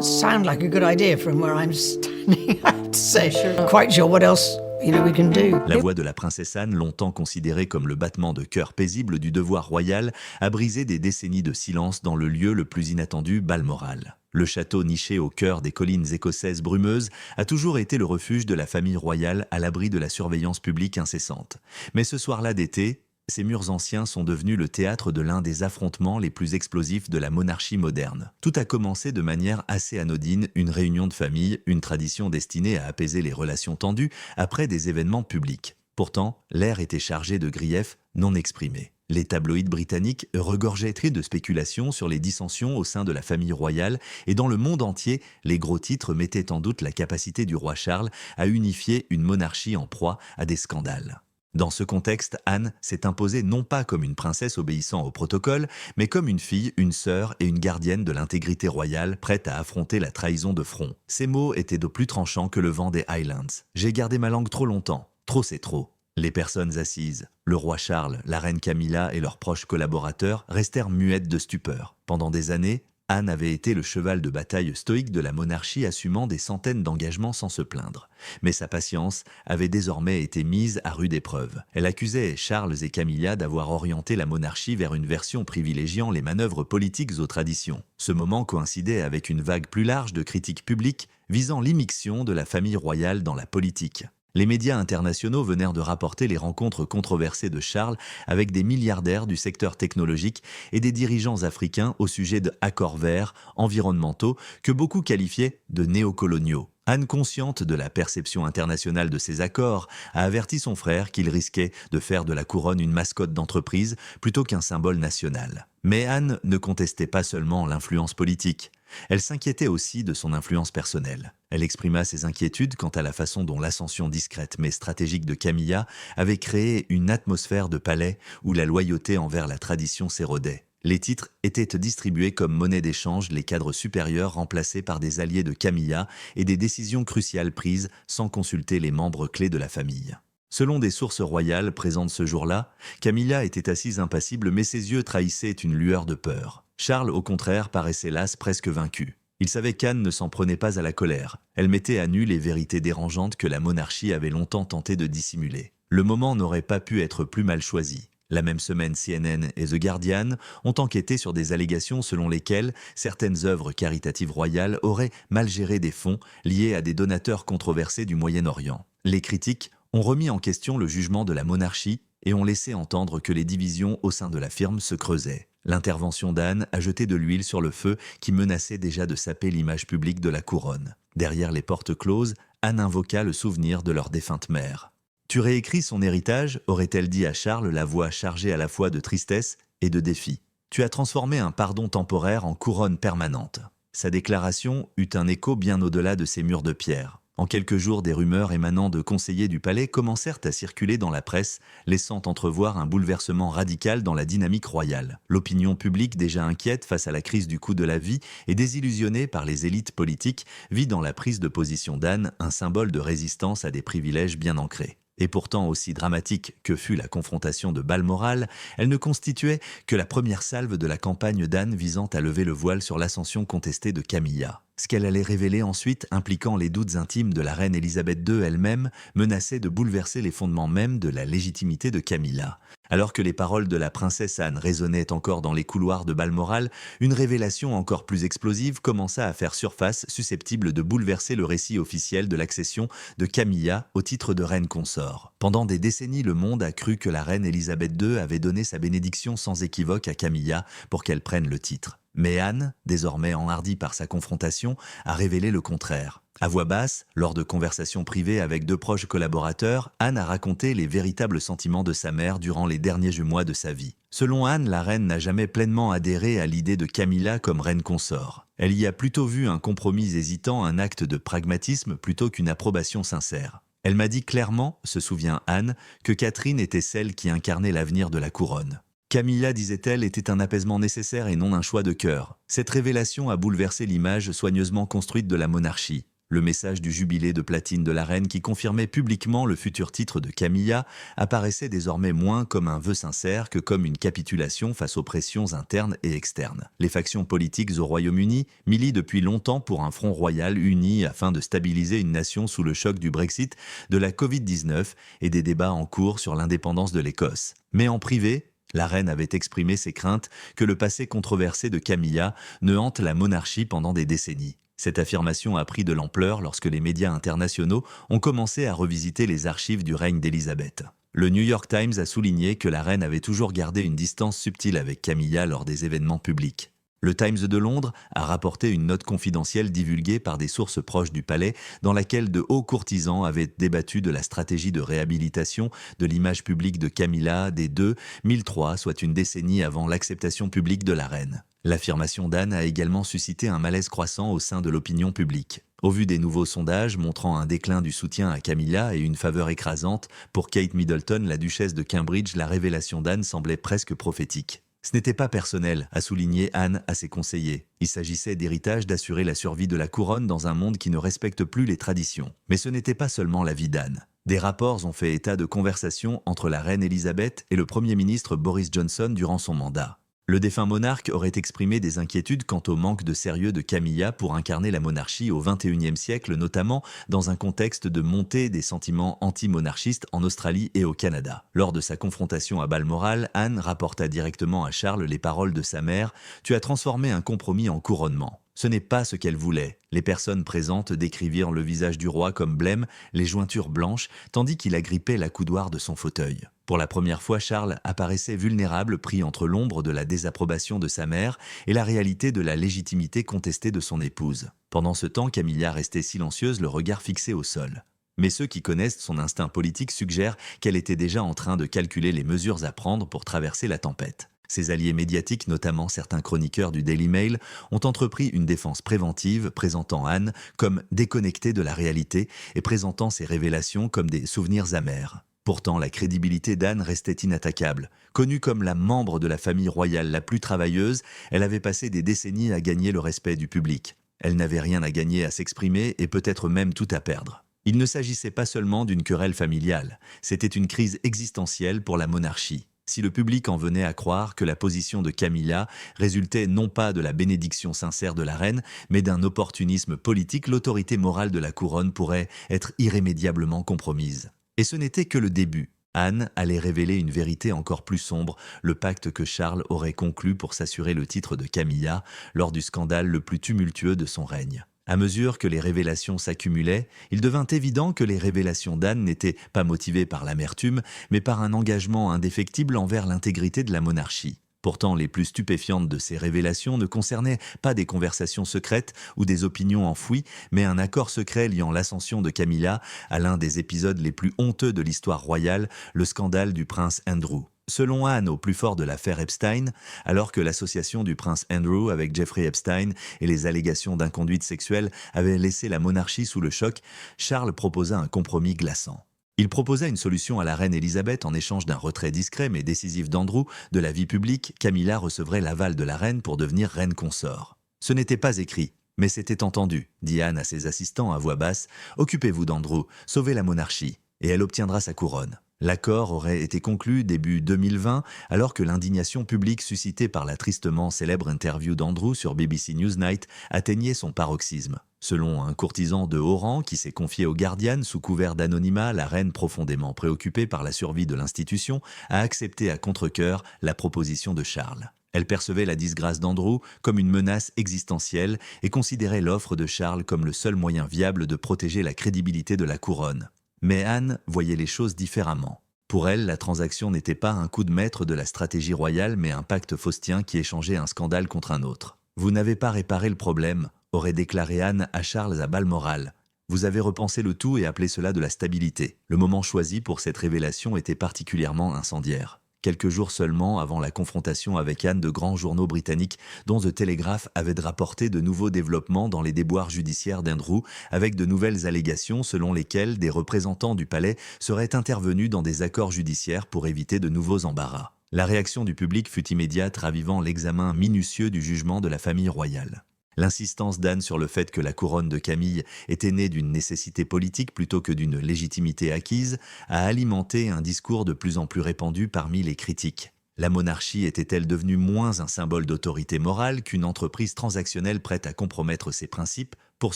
Sound like a good idea from where I'm standing, I have to say. Sure. Quite sure what else, we can do. La voix de la princesse Anne, longtemps considérée comme le battement de cœur paisible du devoir royal, a brisé des décennies de silence dans le lieu le plus inattendu, Balmoral. Le château niché au cœur des collines écossaises brumeuses a toujours été le refuge de la famille royale à l'abri de la surveillance publique incessante. Mais ce soir-là d'été, ces murs anciens sont devenus le théâtre de l'un des affrontements les plus explosifs de la monarchie moderne. Tout a commencé de manière assez anodine, une réunion de famille, une tradition destinée à apaiser les relations tendues après des événements publics. Pourtant, l'air était chargé de griefs non exprimés. Les tabloïds britanniques regorgeaient de spéculations sur les dissensions au sein de la famille royale et dans le monde entier, les gros titres mettaient en doute la capacité du roi Charles à unifier une monarchie en proie à des scandales. Dans ce contexte, Anne s'est imposée non pas comme une princesse obéissant au protocole, mais comme une fille, une sœur et une gardienne de l'intégrité royale prête à affronter la trahison de front. Ces mots étaient de plus tranchants que le vent des Highlands. J'ai gardé ma langue trop longtemps. Trop c'est trop. Les personnes assises, le roi Charles, la reine Camilla et leurs proches collaborateurs restèrent muettes de stupeur. Pendant des années, Anne avait été le cheval de bataille stoïque de la monarchie assumant des centaines d'engagements sans se plaindre. Mais sa patience avait désormais été mise à rude épreuve. Elle accusait Charles et Camilla d'avoir orienté la monarchie vers une version privilégiant les manœuvres politiques aux traditions. Ce moment coïncidait avec une vague plus large de critiques publiques visant l'immixtion de la famille royale dans la politique. Les médias internationaux venèrent de rapporter les rencontres controversées de Charles avec des milliardaires du secteur technologique et des dirigeants africains au sujet d'accords verts, environnementaux, que beaucoup qualifiaient de néocoloniaux. Anne, consciente de la perception internationale de ces accords, a averti son frère qu'il risquait de faire de la couronne une mascotte d'entreprise plutôt qu'un symbole national. Mais Anne ne contestait pas seulement l'influence politique. Elle s'inquiétait aussi de son influence personnelle. Elle exprima ses inquiétudes quant à la façon dont l'ascension discrète mais stratégique de Camilla avait créé une atmosphère de palais où la loyauté envers la tradition s'érodait. Les titres étaient distribués comme monnaie d'échange, les cadres supérieurs remplacés par des alliés de Camilla et des décisions cruciales prises sans consulter les membres clés de la famille. Selon des sources royales présentes ce jour-là, Camilla était assise impassible mais ses yeux trahissaient une lueur de peur. Charles, au contraire, paraissait las, presque vaincu. Il savait qu'Anne ne s'en prenait pas à la colère. Elle mettait à nu les vérités dérangeantes que la monarchie avait longtemps tenté de dissimuler. Le moment n'aurait pas pu être plus mal choisi. La même semaine, CNN et The Guardian ont enquêté sur des allégations selon lesquelles certaines œuvres caritatives royales auraient mal géré des fonds liés à des donateurs controversés du Moyen-Orient. Les critiques ont remis en question le jugement de la monarchie et ont laissé entendre que les divisions au sein de la firme se creusaient. L'intervention d'Anne a jeté de l'huile sur le feu qui menaçait déjà de saper l'image publique de la couronne. Derrière les portes closes, Anne invoqua le souvenir de leur défunte mère. « Tu réécris son héritage » aurait-elle dit à Charles, la voix chargée à la fois de tristesse et de défi. « Tu as transformé un pardon temporaire en couronne permanente. » Sa déclaration eut un écho bien au-delà de ces murs de pierre. En quelques jours, des rumeurs émanant de conseillers du palais commencèrent à circuler dans la presse, laissant entrevoir un bouleversement radical dans la dynamique royale. L'opinion publique, déjà inquiète face à la crise du coût de la vie et désillusionnée par les élites politiques, vit dans la prise de position d'Anne un symbole de résistance à des privilèges bien ancrés. Et pourtant, aussi dramatique que fut la confrontation de Balmoral, elle ne constituait que la première salve de la campagne d'Anne visant à lever le voile sur l'ascension contestée de Camilla. Ce qu'elle allait révéler ensuite, impliquant les doutes intimes de la reine Élisabeth II elle-même, menaçait de bouleverser les fondements mêmes de la légitimité de Camilla. Alors que les paroles de la princesse Anne résonnaient encore dans les couloirs de Balmoral, une révélation encore plus explosive commença à faire surface, susceptible de bouleverser le récit officiel de l'accession de Camilla au titre de reine consort. Pendant des décennies, le monde a cru que la reine Élisabeth II avait donné sa bénédiction sans équivoque à Camilla pour qu'elle prenne le titre. Mais Anne, désormais enhardie par sa confrontation, a révélé le contraire. À voix basse, lors de conversations privées avec deux proches collaborateurs, Anne a raconté les véritables sentiments de sa mère durant les derniers mois de sa vie. Selon Anne, la reine n'a jamais pleinement adhéré à l'idée de Camilla comme reine consort. Elle y a plutôt vu un compromis hésitant, un acte de pragmatisme plutôt qu'une approbation sincère. Elle m'a dit clairement, se souvient Anne, que Catherine était celle qui incarnait l'avenir de la couronne. Camilla, disait-elle, était un apaisement nécessaire et non un choix de cœur. Cette révélation a bouleversé l'image soigneusement construite de la monarchie. Le message du jubilé de platine de la reine qui confirmait publiquement le futur titre de Camilla apparaissait désormais moins comme un vœu sincère que comme une capitulation face aux pressions internes et externes. Les factions politiques au Royaume-Uni milient depuis longtemps pour un front royal uni afin de stabiliser une nation sous le choc du Brexit, de la Covid-19 et des débats en cours sur l'indépendance de l'Écosse. Mais en privé, la reine avait exprimé ses craintes que le passé controversé de Camilla ne hante la monarchie pendant des décennies. Cette affirmation a pris de l'ampleur lorsque les médias internationaux ont commencé à revisiter les archives du règne d'Élisabeth. Le New York Times a souligné que la reine avait toujours gardé une distance subtile avec Camilla lors des événements publics. Le Times de Londres a rapporté une note confidentielle divulguée par des sources proches du palais dans laquelle de hauts courtisans avaient débattu de la stratégie de réhabilitation de l'image publique de Camilla dès 2003, soit une décennie avant l'acceptation publique de la reine. L'affirmation d'Anne a également suscité un malaise croissant au sein de l'opinion publique. Au vu des nouveaux sondages montrant un déclin du soutien à Camilla et une faveur écrasante pour Kate Middleton, la duchesse de Cambridge, la révélation d'Anne semblait presque prophétique. Ce n'était pas personnel, a souligné Anne à ses conseillers. Il s'agissait d'héritage d'assurer la survie de la couronne dans un monde qui ne respecte plus les traditions. Mais ce n'était pas seulement l'avis d'Anne. Des rapports ont fait état de conversations entre la reine Elisabeth et le Premier ministre Boris Johnson durant son mandat. Le défunt monarque aurait exprimé des inquiétudes quant au manque de sérieux de Camilla pour incarner la monarchie au XXIe siècle, notamment dans un contexte de montée des sentiments anti-monarchistes en Australie et au Canada. Lors de sa confrontation à Balmoral, Anne rapporta directement à Charles les paroles de sa mère « Tu as transformé un compromis en couronnement ». Ce n'est pas ce qu'elle voulait. Les personnes présentes décrivirent le visage du roi comme blême, les jointures blanches, tandis qu'il agrippait la coudoir de son fauteuil. Pour la première fois, Charles apparaissait vulnérable, pris entre l'ombre de la désapprobation de sa mère et la réalité de la légitimité contestée de son épouse. Pendant ce temps, Camilla restait silencieuse, le regard fixé au sol. Mais ceux qui connaissent son instinct politique suggèrent qu'elle était déjà en train de calculer les mesures à prendre pour traverser la tempête. Ses alliés médiatiques, notamment certains chroniqueurs du Daily Mail, ont entrepris une défense préventive présentant Anne comme déconnectée de la réalité et présentant ses révélations comme des souvenirs amers. Pourtant, la crédibilité d'Anne restait inattaquable. Connue comme la membre de la famille royale la plus travailleuse, elle avait passé des décennies à gagner le respect du public. Elle n'avait rien à gagner à s'exprimer et peut-être même tout à perdre. Il ne s'agissait pas seulement d'une querelle familiale, c'était une crise existentielle pour la monarchie. Si le public en venait à croire que la position de Camilla résultait non pas de la bénédiction sincère de la reine, mais d'un opportunisme politique, l'autorité morale de la couronne pourrait être irrémédiablement compromise. Et ce n'était que le début. Anne allait révéler une vérité encore plus sombre, le pacte que Charles aurait conclu pour s'assurer le titre de Camilla lors du scandale le plus tumultueux de son règne. À mesure que les révélations s'accumulaient, il devint évident que les révélations d'Anne n'étaient pas motivées par l'amertume, mais par un engagement indéfectible envers l'intégrité de la monarchie. Pourtant, les plus stupéfiantes de ces révélations ne concernaient pas des conversations secrètes ou des opinions enfouies, mais un accord secret liant l'ascension de Camilla à l'un des épisodes les plus honteux de l'histoire royale, le scandale du prince Andrew. Selon Anne, au plus fort de l'affaire Epstein, alors que l'association du prince Andrew avec Jeffrey Epstein et les allégations d'inconduite sexuelle avaient laissé la monarchie sous le choc, Charles proposa un compromis glaçant. Il proposa une solution à la reine Elisabeth en échange d'un retrait discret mais décisif d'Andrew de la vie publique. Camilla recevrait l'aval de la reine pour devenir reine consort. Ce n'était pas écrit, mais c'était entendu, dit Anne à ses assistants à voix basse. « Occupez-vous d'Andrew, sauvez la monarchie, et elle obtiendra sa couronne. » L'accord aurait été conclu début 2020, alors que l'indignation publique suscitée par la tristement célèbre interview d'Andrew sur BBC Newsnight atteignait son paroxysme. Selon un courtisan de haut rang qui s'est confié au Guardian sous couvert d'anonymat, la reine, profondément préoccupée par la survie de l'institution, a accepté à contre-cœur la proposition de Charles. Elle percevait la disgrâce d'Andrew comme une menace existentielle et considérait l'offre de Charles comme le seul moyen viable de protéger la crédibilité de la couronne. Mais Anne voyait les choses différemment. Pour elle, la transaction n'était pas un coup de maître de la stratégie royale, mais un pacte faustien qui échangeait un scandale contre un autre. « Vous n'avez pas réparé le problème », aurait déclaré Anne à Charles à Balmoral. « Vous avez repensé le tout et appelé cela de la stabilité. » Le moment choisi pour cette révélation était particulièrement incendiaire. Quelques jours seulement avant la confrontation avec Anne, de grands journaux britanniques, dont The Telegraph, avaient rapporté de nouveaux développements dans les déboires judiciaires d'Andrew, avec de nouvelles allégations selon lesquelles des représentants du palais seraient intervenus dans des accords judiciaires pour éviter de nouveaux embarras. La réaction du public fut immédiate, ravivant l'examen minutieux du jugement de la famille royale. L'insistance d'Anne sur le fait que la couronne de Camille était née d'une nécessité politique plutôt que d'une légitimité acquise a alimenté un discours de plus en plus répandu parmi les critiques. La monarchie était-elle devenue moins un symbole d'autorité morale qu'une entreprise transactionnelle prête à compromettre ses principes pour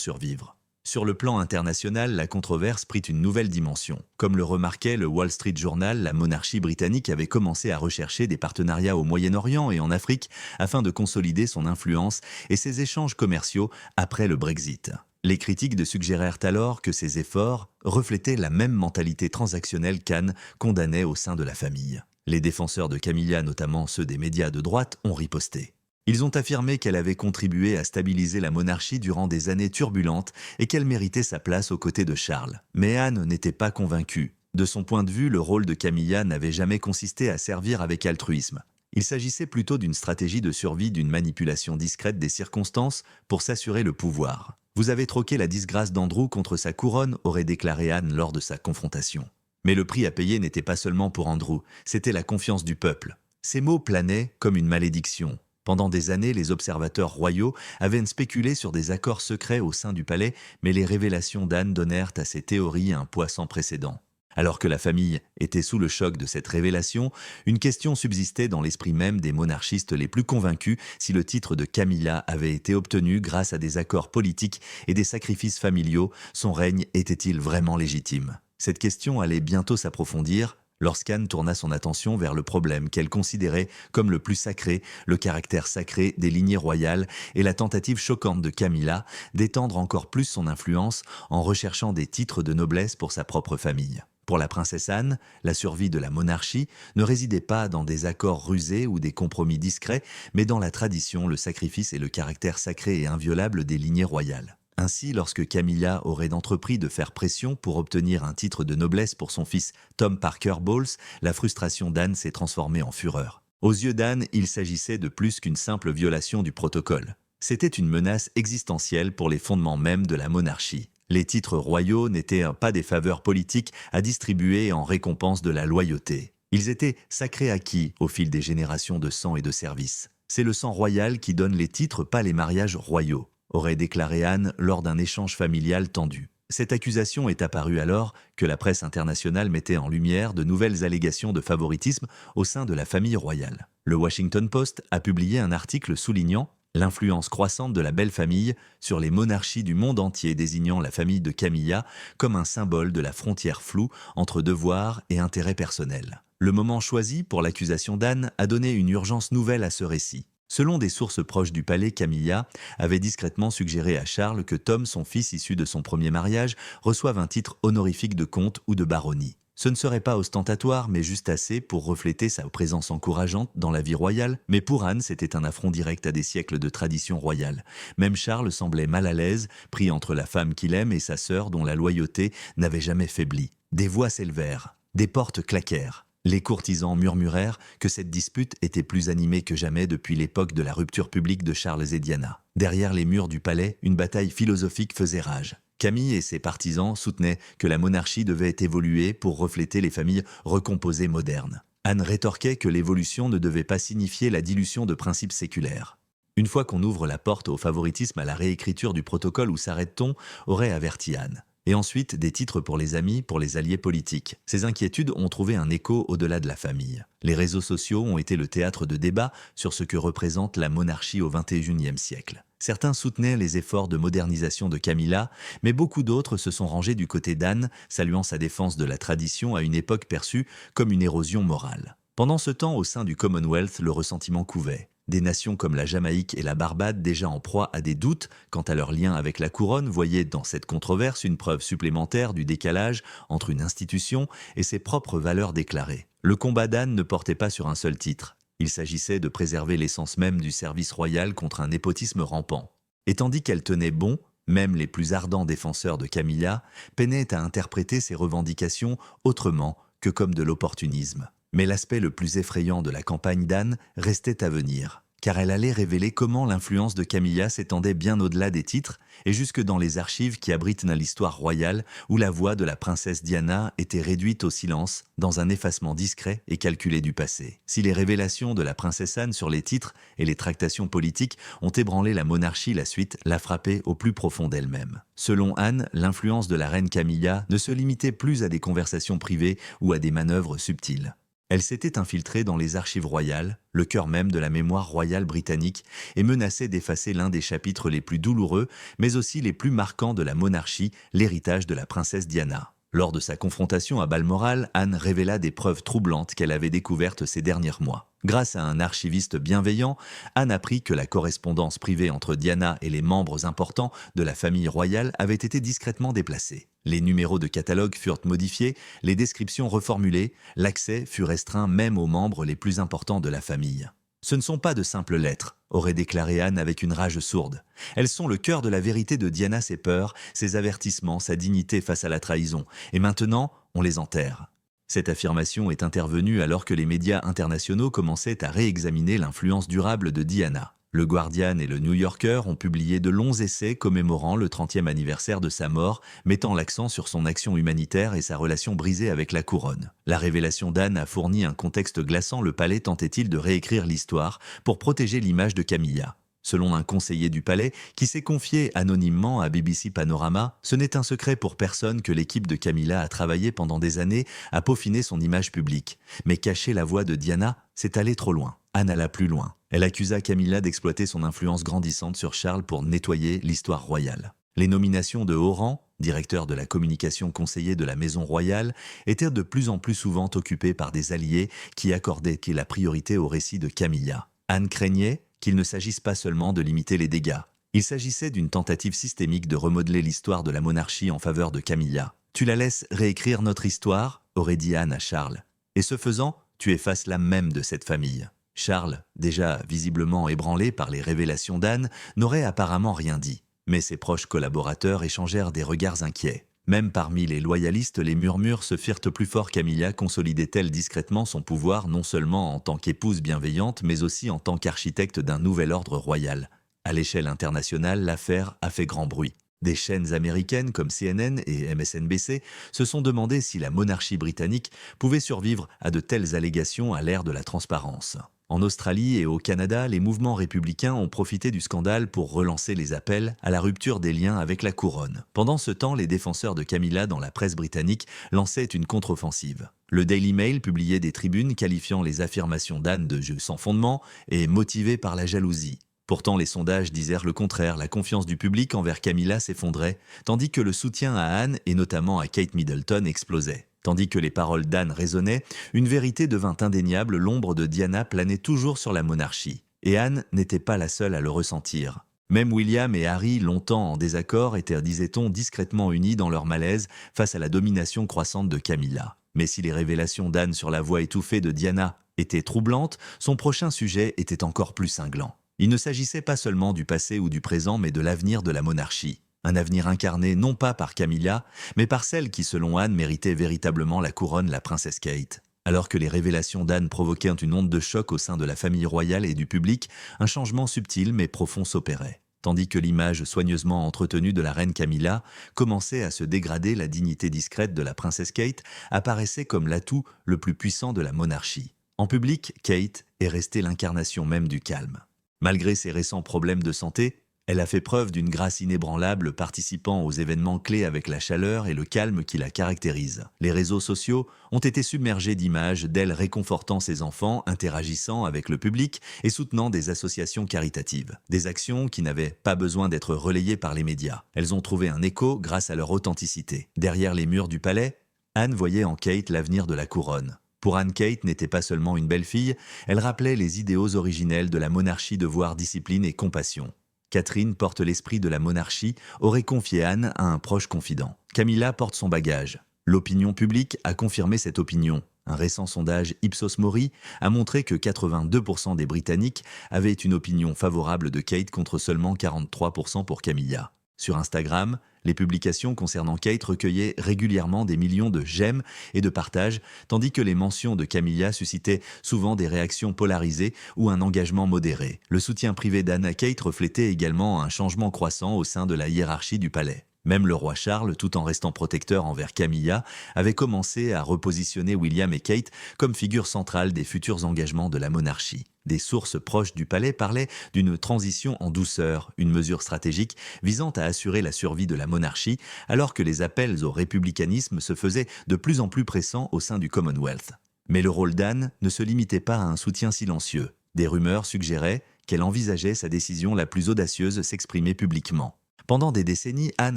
survivre ? Sur le plan international, la controverse prit une nouvelle dimension. Comme le remarquait le Wall Street Journal, la monarchie britannique avait commencé à rechercher des partenariats au Moyen-Orient et en Afrique afin de consolider son influence et ses échanges commerciaux après le Brexit. Les critiques suggérèrent alors que ces efforts reflétaient la même mentalité transactionnelle qu'Anne condamnait au sein de la famille. Les défenseurs de Camilla, notamment ceux des médias de droite, ont riposté. Ils ont affirmé qu'elle avait contribué à stabiliser la monarchie durant des années turbulentes et qu'elle méritait sa place aux côtés de Charles. Mais Anne n'était pas convaincue. De son point de vue, le rôle de Camilla n'avait jamais consisté à servir avec altruisme. Il s'agissait plutôt d'une stratégie de survie, d'une manipulation discrète des circonstances pour s'assurer le pouvoir. « Vous avez troqué la disgrâce d'Andrew contre sa couronne », aurait déclaré Anne lors de sa confrontation. Mais le prix à payer n'était pas seulement pour Andrew, c'était la confiance du peuple. Ces mots planaient comme une malédiction. Pendant des années, les observateurs royaux avaient spéculé sur des accords secrets au sein du palais, mais les révélations d'Anne donnèrent à ces théories un poids sans précédent. Alors que la famille était sous le choc de cette révélation, une question subsistait dans l'esprit même des monarchistes les plus convaincus: si le titre de Camilla avait été obtenu grâce à des accords politiques et des sacrifices familiaux, son règne était-il vraiment légitime ? Cette question allait bientôt s'approfondir lorsqu'Anne tourna son attention vers le problème qu'elle considérait comme le plus sacré, le caractère sacré des lignées royales et la tentative choquante de Camilla d'étendre encore plus son influence en recherchant des titres de noblesse pour sa propre famille. Pour la princesse Anne, la survie de la monarchie ne résidait pas dans des accords rusés ou des compromis discrets, mais dans la tradition, le sacrifice et le caractère sacré et inviolable des lignées royales. Ainsi, lorsque Camilla aurait entrepris de faire pression pour obtenir un titre de noblesse pour son fils Tom Parker Bowles, la frustration d'Anne s'est transformée en fureur. Aux yeux d'Anne, il s'agissait de plus qu'une simple violation du protocole. C'était une menace existentielle pour les fondements mêmes de la monarchie. Les titres royaux n'étaient pas des faveurs politiques à distribuer en récompense de la loyauté. Ils étaient sacrés acquis au fil des générations de sang et de service. C'est le sang royal qui donne les titres, pas les mariages royaux, aurait déclaré Anne lors d'un échange familial tendu. Cette accusation est apparue alors que la presse internationale mettait en lumière de nouvelles allégations de favoritisme au sein de la famille royale. Le Washington Post a publié un article soulignant l'influence croissante de la belle famille sur les monarchies du monde entier, désignant la famille de Camilla comme un symbole de la frontière floue entre devoir et intérêt personnel. Le moment choisi pour l'accusation d'Anne a donné une urgence nouvelle à ce récit. Selon des sources proches du palais, Camilla avait discrètement suggéré à Charles que Tom, son fils issu de son premier mariage, reçoive un titre honorifique de comte ou de baronnie. Ce ne serait pas ostentatoire, mais juste assez pour refléter sa présence encourageante dans la vie royale, mais pour Anne, c'était un affront direct à des siècles de tradition royale. Même Charles semblait mal à l'aise, pris entre la femme qu'il aime et sa sœur dont la loyauté n'avait jamais faibli. Des voix s'élevèrent, des portes claquèrent. Les courtisans murmurèrent que cette dispute était plus animée que jamais depuis l'époque de la rupture publique de Charles et Diana. Derrière les murs du palais, une bataille philosophique faisait rage. Camille et ses partisans soutenaient que la monarchie devait évoluer pour refléter les familles recomposées modernes. Anne rétorquait que l'évolution ne devait pas signifier la dilution de principes séculaires. Une fois qu'on ouvre la porte au favoritisme, à la réécriture du protocole, où s'arrête-t-on, aurait averti Anne. Et ensuite, des titres pour les amis, pour les alliés politiques. Ces inquiétudes ont trouvé un écho au-delà de la famille. Les réseaux sociaux ont été le théâtre de débats sur ce que représente la monarchie au XXIe siècle. Certains soutenaient les efforts de modernisation de Camilla, mais beaucoup d'autres se sont rangés du côté d'Anne, saluant sa défense de la tradition à une époque perçue comme une érosion morale. Pendant ce temps, au sein du Commonwealth, le ressentiment couvait. Des nations comme la Jamaïque et la Barbade, déjà en proie à des doutes quant à leur lien avec la couronne, voyaient dans cette controverse une preuve supplémentaire du décalage entre une institution et ses propres valeurs déclarées. Le combat d'Anne ne portait pas sur un seul titre. Il s'agissait de préserver l'essence même du service royal contre un népotisme rampant. Et tandis qu'elle tenait bon, même les plus ardents défenseurs de Camilla peinaient à interpréter ces revendications autrement que comme de l'opportunisme. Mais l'aspect le plus effrayant de la campagne d'Anne restait à venir. car elle allait révéler comment l'influence de Camilla s'étendait bien au-delà des titres et jusque dans les archives qui abritent l'histoire royale où la voix de la princesse Diana était réduite au silence dans un effacement discret et calculé du passé. Si les révélations de la princesse Anne sur les titres et les tractations politiques ont ébranlé la monarchie, la suite l'a frappée au plus profond d'elle-même. Selon Anne, l'influence de la reine Camilla ne se limitait plus à des conversations privées ou à des manœuvres subtiles. Elle s'était infiltrée dans les archives royales, le cœur même de la mémoire royale britannique, et menaçait d'effacer l'un des chapitres les plus douloureux, mais aussi les plus marquants de la monarchie, l'héritage de la princesse Diana. Lors de sa confrontation à Balmoral, Anne révéla des preuves troublantes qu'elle avait découvertes ces derniers mois. Grâce à un archiviste bienveillant, Anne apprit que la correspondance privée entre Diana et les membres importants de la famille royale avait été discrètement déplacée. Les numéros de catalogue furent modifiés, les descriptions reformulées, l'accès fut restreint même aux membres les plus importants de la famille. Ce ne sont pas de simples lettres, aurait déclaré Anne avec une rage sourde. Elles sont le cœur de la vérité de Diana, ses peurs, ses avertissements, sa dignité face à la trahison. Et maintenant, on les enterre. Cette affirmation est intervenue alors que les médias internationaux commençaient à réexaminer l'influence durable de Diana. Le Guardian et le New Yorker ont publié de longs essais commémorant le 30e anniversaire de sa mort, mettant l'accent sur son action humanitaire et sa relation brisée avec la couronne. La révélation d'Anne a fourni un contexte glaçant, le palais tentait-il de réécrire l'histoire pour protéger l'image de Camilla. Selon un conseiller du palais qui s'est confié anonymement à BBC Panorama, ce n'est un secret pour personne que l'équipe de Camilla a travaillé pendant des années à peaufiner son image publique. Mais cacher la voix de Diana, c'est aller trop loin. Anne alla plus loin. Elle accusa Camilla d'exploiter son influence grandissante sur Charles pour nettoyer l'histoire royale. Les nominations de haut rang, directeur de la communication conseiller de la Maison royale, étaient de plus en plus souvent occupées par des alliés qui accordaient la priorité au récit de Camilla. Anne craignait qu'il ne s'agisse pas seulement de limiter les dégâts. Il s'agissait d'une tentative systémique de remodeler l'histoire de la monarchie en faveur de Camilla. « Tu la laisses réécrire notre histoire ?» aurait dit Anne à Charles. « Et ce faisant, tu effaces l'âme même de cette famille. » Charles, déjà visiblement ébranlé par les révélations d'Anne, n'aurait apparemment rien dit. Mais ses proches collaborateurs échangèrent des regards inquiets. Même parmi les loyalistes, les murmures se firent plus forts. Camilla consolidait-elle discrètement son pouvoir non seulement en tant qu'épouse bienveillante, mais aussi en tant qu'architecte d'un nouvel ordre royal. À l'échelle internationale, l'affaire a fait grand bruit. Des chaînes américaines comme CNN et MSNBC se sont demandé si la monarchie britannique pouvait survivre à de telles allégations à l'ère de la transparence. En Australie et au Canada, les mouvements républicains ont profité du scandale pour relancer les appels à la rupture des liens avec la couronne. Pendant ce temps, les défenseurs de Camilla dans la presse britannique lançaient une contre-offensive. Le Daily Mail publiait des tribunes qualifiant les affirmations d'Anne de jeu sans fondement et motivées par la jalousie. Pourtant, les sondages disaient le contraire, la confiance du public envers Camilla s'effondrait, tandis que le soutien à Anne et notamment à Kate Middleton explosait. Tandis que les paroles d'Anne résonnaient, une vérité devint indéniable, l'ombre de Diana planait toujours sur la monarchie. Et Anne n'était pas la seule à le ressentir. Même William et Harry, longtemps en désaccord, étaient, disait-on, discrètement unis dans leur malaise face à la domination croissante de Camilla. Mais si les révélations d'Anne sur la voix étouffée de Diana étaient troublantes, son prochain sujet était encore plus cinglant. Il ne s'agissait pas seulement du passé ou du présent, mais de l'avenir de la monarchie. Un avenir incarné non pas par Camilla, mais par celle qui, selon Anne, méritait véritablement la couronne, la princesse Kate. Alors que les révélations d'Anne provoquaient une onde de choc au sein de la famille royale et du public, un changement subtil mais profond s'opérait. Tandis que l'image soigneusement entretenue de la reine Camilla commençait à se dégrader, la dignité discrète de la princesse Kate apparaissait comme l'atout le plus puissant de la monarchie. En public, Kate est restée l'incarnation même du calme. Malgré ses récents problèmes de santé, elle a fait preuve d'une grâce inébranlable, participant aux événements clés avec la chaleur et le calme qui la caractérisent. Les réseaux sociaux ont été submergés d'images d'elle réconfortant ses enfants, interagissant avec le public et soutenant des associations caritatives. Des actions qui n'avaient pas besoin d'être relayées par les médias. Elles ont trouvé un écho grâce à leur authenticité. Derrière les murs du palais, Anne voyait en Kate l'avenir de la couronne. Pour Anne, Kate n'était pas seulement une belle fille, elle rappelait les idéaux originels de la monarchie, devoir, discipline et compassion. Catherine porte l'esprit de la monarchie, aurait confié Anne à un proche confident. Camilla porte son bagage. L'opinion publique a confirmé cette opinion. Un récent sondage Ipsos Mori a montré que 82% des Britanniques avaient une opinion favorable de Kate contre seulement 43% pour Camilla. Sur Instagram, les publications concernant Kate recueillaient régulièrement des millions de j'aime et de partages, tandis que les mentions de Camilla suscitaient souvent des réactions polarisées ou un engagement modéré. Le soutien privé d'Anne à Kate reflétait également un changement croissant au sein de la hiérarchie du palais. Même le roi Charles, tout en restant protecteur envers Camilla, avait commencé à repositionner William et Kate comme figure centrale des futurs engagements de la monarchie. Des sources proches du palais parlaient d'une transition en douceur, une mesure stratégique visant à assurer la survie de la monarchie, alors que les appels au républicanisme se faisaient de plus en plus pressants au sein du Commonwealth. Mais le rôle d'Anne ne se limitait pas à un soutien silencieux. Des rumeurs suggéraient qu'elle envisageait sa décision la plus audacieuse s'exprimer publiquement. Pendant des décennies, Anne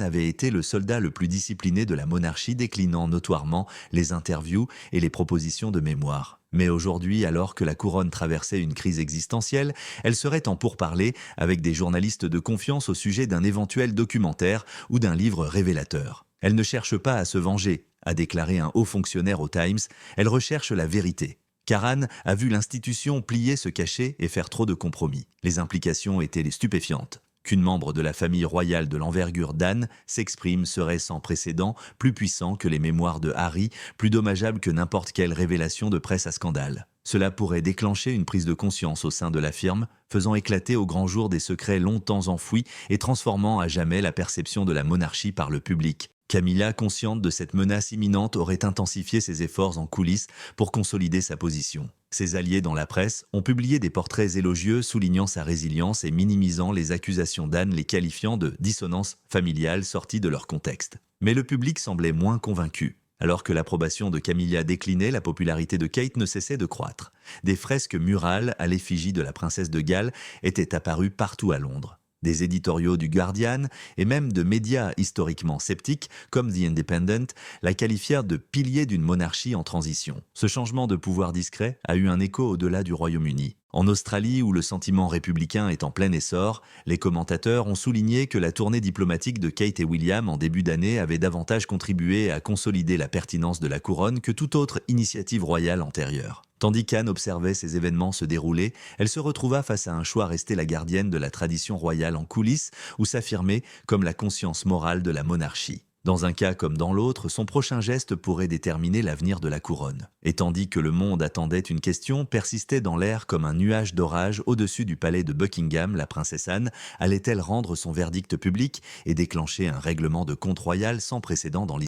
avait été le soldat le plus discipliné de la monarchie, déclinant notoirement les interviews et les propositions de mémoire. Mais aujourd'hui, alors que la couronne traversait une crise existentielle, elle serait en pourparlers avec des journalistes de confiance au sujet d'un éventuel documentaire ou d'un livre révélateur. Elle ne cherche pas à se venger, a déclaré un haut fonctionnaire au Times, elle recherche la vérité. Car Anne a vu l'institution plier, se cacher et faire trop de compromis. Les implications étaient stupéfiantes. Qu'une membre de la famille royale de l'envergure d'Anne s'exprime serait sans précédent, plus puissant que les mémoires de Harry, plus dommageable que n'importe quelle révélation de presse à scandale. Cela pourrait déclencher une prise de conscience au sein de la firme, faisant éclater au grand jour des secrets longtemps enfouis et transformant à jamais la perception de la monarchie par le public. Camilla, consciente de cette menace imminente, aurait intensifié ses efforts en coulisses pour consolider sa position. Ses alliés dans la presse ont publié des portraits élogieux soulignant sa résilience et minimisant les accusations d'Anne, les qualifiant de dissonance familiale sortie de leur contexte. Mais le public semblait moins convaincu. Alors que l'approbation de Camilla déclinait, la popularité de Kate ne cessait de croître. Des fresques murales à l'effigie de la princesse de Galles étaient apparues partout à Londres. Des éditoriaux du Guardian et même de médias historiquement sceptiques comme The Independent la qualifièrent de pilier d'une monarchie en transition. Ce changement de pouvoir discret a eu un écho au-delà du Royaume-Uni. En Australie, où le sentiment républicain est en plein essor, les commentateurs ont souligné que la tournée diplomatique de Kate et William en début d'année avait davantage contribué à consolider la pertinence de la couronne que toute autre initiative royale antérieure. Tandis qu'Anne observait ces événements se dérouler, elle se retrouva face à un choix rester la gardienne de la tradition royale en coulisses ou s'affirmer comme la conscience morale de la monarchie. Dans un cas comme dans l'autre, son prochain geste pourrait déterminer l'avenir de la couronne. Et tandis que le monde attendait une question, persistait dans l'air comme un nuage d'orage au-dessus du palais de Buckingham, la princesse Anne allait-elle rendre son verdict public et déclencher un règlement de compte royal sans précédent dans l'histoire ?